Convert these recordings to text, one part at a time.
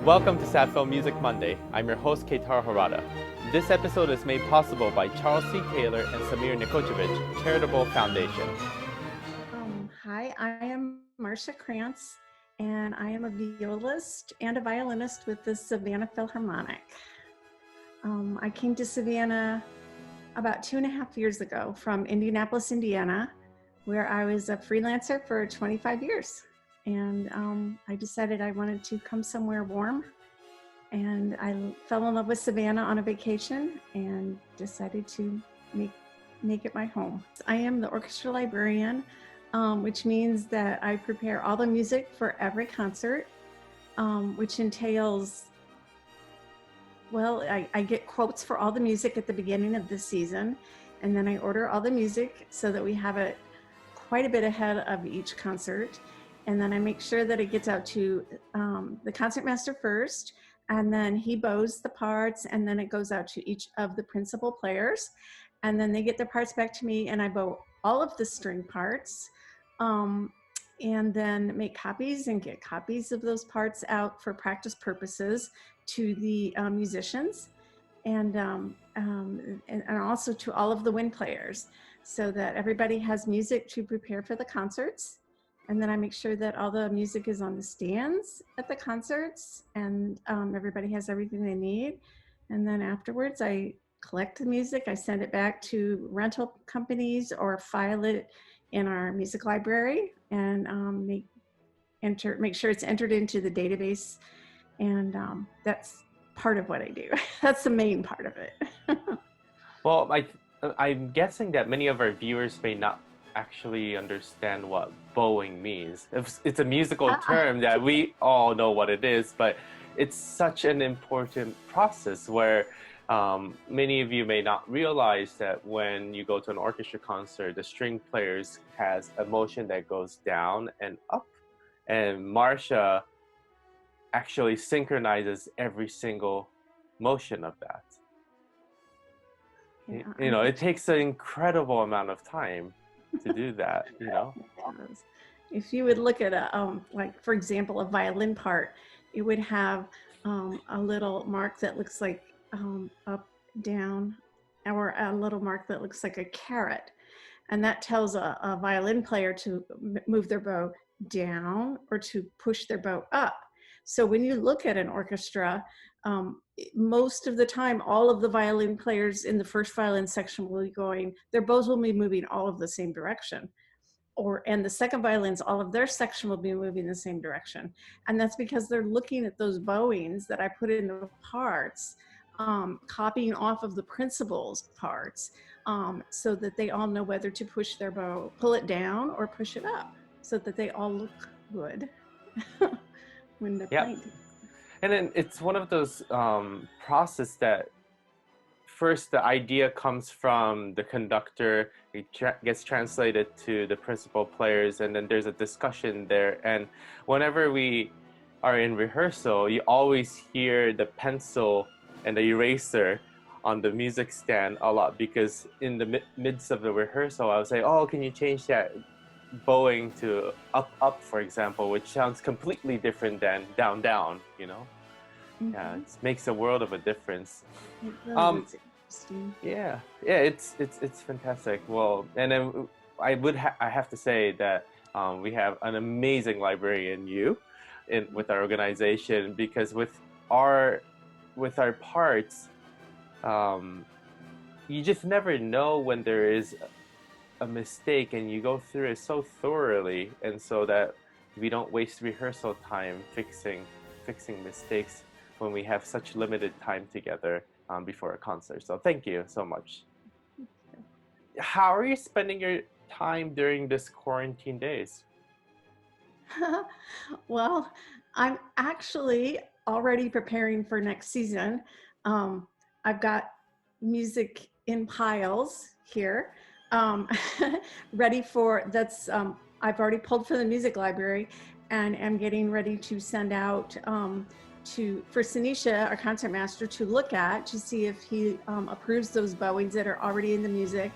Welcome to Sappho Music Monday. I'm your host, Keitaro Harada. This episode is made possible by Charles C. Taylor and Samir Nikochevich Charitable Foundation. Hi, I am Marsha Krantz, and I am a violist and a violinist with the Savannah Philharmonic. I came to Savannah about 2.5 years ago from Indianapolis, Indiana, where I was a freelancer for 25 years. And I decided I wanted to come somewhere warm. And I fell in love with Savannah on a vacation and decided to make it my home. I am the orchestra librarian, which means that I prepare all the music for every concert, which entails, well, I get quotes for all the music at the beginning of the season, and then I order all the music so that we have it quite a bit ahead of each concert. And then I make sure that it gets out to the concertmaster first, and then he bows the parts, and then it goes out to each of the principal players. And then they get their parts back to me, and I bow all of the string parts, and then make copies and get copies of those parts out for practice purposes to the musicians, and also to all of the wind players, so that everybody has music to prepare for the concerts. And then I make sure that all the music is on the stands at the concerts, and everybody has everything they need. And then afterwards, I collect the music, I send it back to rental companies or file it in our music library, and make sure it's entered into the database. And that's part of what I do. That's the main part of it. Well, I'm guessing that many of our viewers may not actually understand what bowing means. It's a musical term that we all know what it is, but it's such an important process where many of you may not realize that when you go to an orchestra concert, the string players has a motion that goes down and up, and Marsha actually synchronizes every single motion of that. Yeah, it takes an incredible amount of time to do that. If you would look at like, for example, a violin part, it would have a little mark that looks like up, down, or a little mark that looks like a caret. And that tells a violin player to move their bow down or to push their bow up. So when you look at an orchestra, most of the time, all of the violin players in the first violin section will be going, their bows will be moving all of the same direction. And the second violins, all of their section will be moving the same direction. And that's because they're looking at those bowings that I put in the parts, copying off of the principal's parts, so that they all know whether to push their bow, pull it down or push it up, so that they all look good when they're playing. And then it's one of those process that first the idea comes from the conductor, it gets translated to the principal players, and then there's a discussion there. And whenever we are in rehearsal, you always hear the pencil and the eraser on the music stand a lot, because in the midst of the rehearsal, I would say, oh, can you change that bowing to up, for example, which sounds completely different than down. Mm-hmm. Yeah, it makes a world of a difference. It's interesting. Yeah, it's fantastic. Well, and then I have to say that we have an amazing librarian, with our organization, because with our parts, you just never know when there is a mistake, and you go through it so thoroughly, and so that we don't waste rehearsal time fixing mistakes when we have such limited time together before a concert. So thank you so much. How are you spending your time during this quarantine days? Well, I'm actually already preparing for next season. I've got music in piles here, ready for, I've already pulled for the music library, and am getting ready to send out for Sinisha, our concertmaster, to look at, to see if he approves those bowings that are already in the music,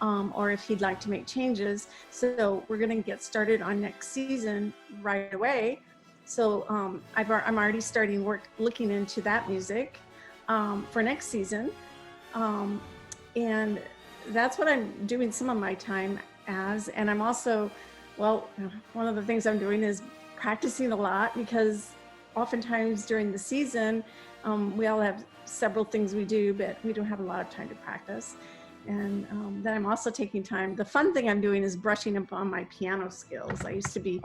or if he'd like to make changes. So we're going to get started on next season right away. So I'm already starting looking into that music for next season. And that's what I'm doing some of my time as. And I'm also, well, one of the things I'm doing is practicing a lot, because oftentimes during the season, we all have several things we do, but we don't have a lot of time to practice. And then I'm also taking time. The fun thing I'm doing is brushing up on my piano skills. I used to be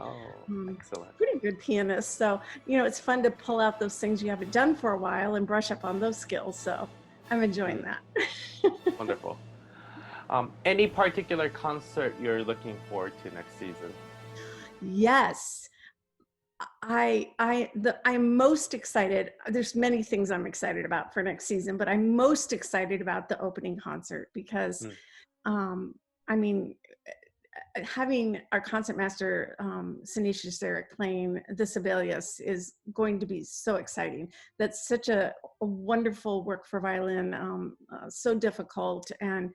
excellent. pretty good pianist. So, it's fun to pull out those things you haven't done for a while and brush up on those skills. So I'm enjoying that. Wonderful. Any particular concert you're looking forward to next season? Yes. I'm most excited. There's many things I'm excited about for next season, but I'm most excited about the opening concert because, I mean, having our concertmaster, Sinisa Zarek, playing the Sibelius is going to be so exciting. That's such a wonderful work for violin, so difficult and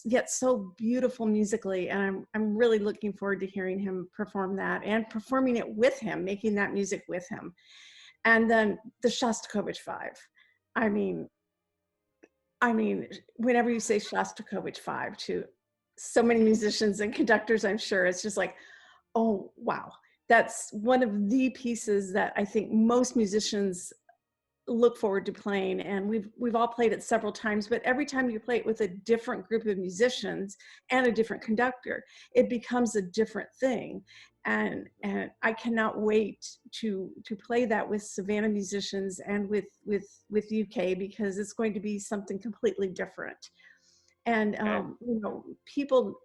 yet so beautiful musically. And I'm really looking forward to hearing him perform that and performing it with him, making that music with him. And then the Shostakovich Five. I mean, whenever you say Shostakovich Five to so many musicians and conductors, I'm sure it's just like, oh, wow. That's one of the pieces that I think most musicians look forward to playing, and we've all played it several times, but every time you play it with a different group of musicians and a different conductor, it becomes a different thing. And I cannot wait to play that with Savannah musicians and with UK, because it's going to be something completely different. And people,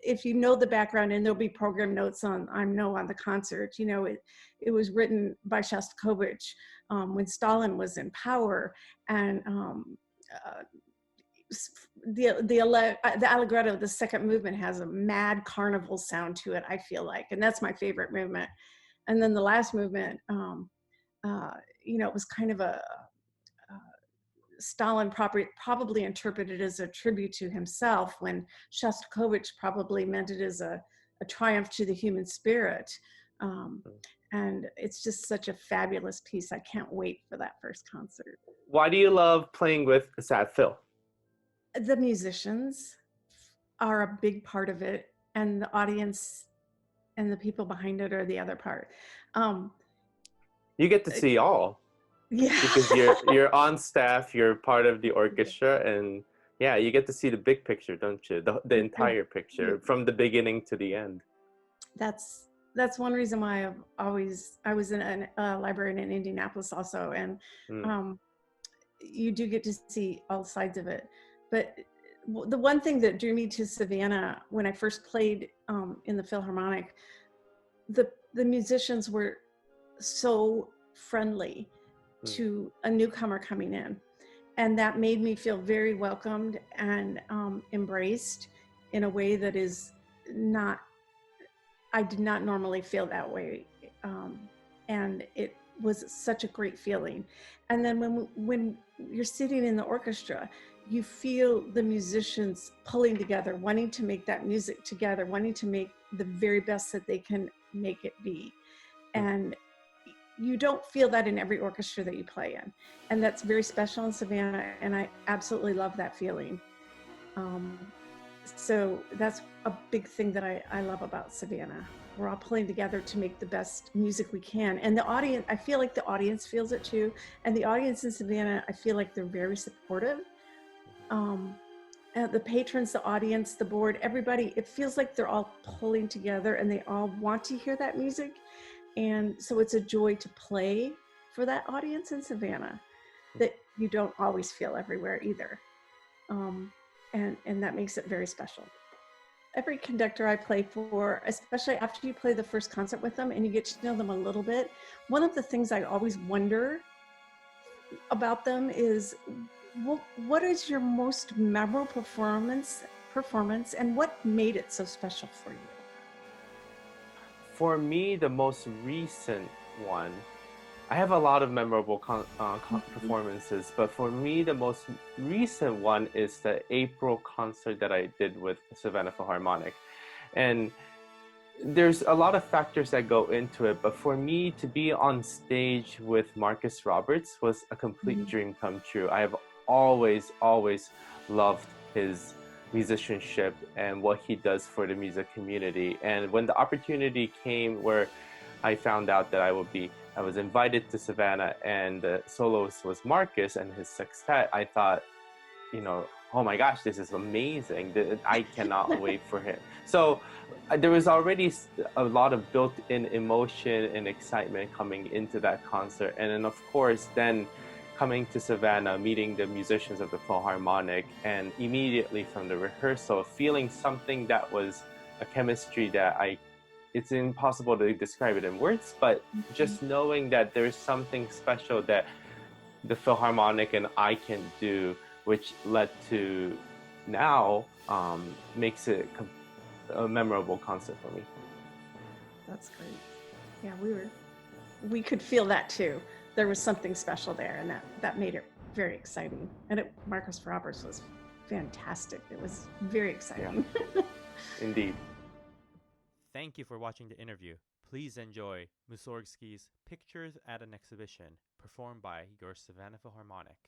if you know the background, and there'll be program notes on the concert, it was written by Shostakovich when Stalin was in power, and the Allegretto, the second movement, has a mad carnival sound to it, I feel like, and that's my favorite movement. And then the last movement, it was kind of a Stalin probably interpreted as a tribute to himself, when Shostakovich probably meant it as a triumph to the human spirit. And it's just such a fabulous piece. I can't wait for that first concert. Why do you love playing with Sad Phil? The musicians are a big part of it, and the audience and the people behind it are the other part. You get to see all. Yeah. Because you're on staff, you're part of the orchestra, and yeah, you get to see the big picture, don't you? The entire picture from the beginning to the end. That's one reason why I was in a librarian in Indianapolis also, and you do get to see all sides of it. But the one thing that drew me to Savannah when I first played in the Philharmonic, the musicians were so friendly to a newcomer coming in, and that made me feel very welcomed and embraced in a way that is not, I did not normally feel that way, and it was such a great feeling. And then when you're sitting in the orchestra, you feel the musicians pulling together, wanting to make that music together, wanting to make the very best that they can make it be. And you don't feel that in every orchestra that you play in. And that's very special in Savannah, and I absolutely love that feeling. So that's a big thing that I love about Savannah. We're all pulling together to make the best music we can. And the audience, I feel like the audience feels it too. And the audience in Savannah, I feel like they're very supportive. The patrons, the audience, the board, everybody, it feels like they're all pulling together and they all want to hear that music. And so it's a joy to play for that audience in Savannah that you don't always feel everywhere either. And that makes it very special. Every conductor I play for, especially after you play the first concert with them and you get to know them a little bit, one of the things I always wonder about them is, what is your most memorable performance and what made it so special for you? For me, the most recent one, I have a lot of memorable performances, but for me, the most recent one is the April concert that I did with Savannah Philharmonic. And there's a lot of factors that go into it, but for me to be on stage with Marcus Roberts was a complete Mhm. dream come true. I have always loved his musicianship and what he does for the music community. And when the opportunity came where I found out that I was invited to Savannah and the soloist was Marcus and his sextet, I thought, oh my gosh, this is amazing. I cannot wait for him. So there was already a lot of built-in emotion and excitement coming into that concert. And then, of course, then coming to Savannah, meeting the musicians of the Philharmonic, and immediately from the rehearsal, feeling something that was a chemistry that it's impossible to describe it in words, but just knowing that there's something special that the Philharmonic and I can do, which led to now makes it a memorable concert for me. That's great. Yeah, we could feel that too. There was something special there, and that made it very exciting. And Marcus Roberts was fantastic. It was very Yeah, exciting. indeed. Thank you for watching the interview. Please enjoy Mussorgsky's Pictures at an Exhibition, performed by your Savannah Philharmonic.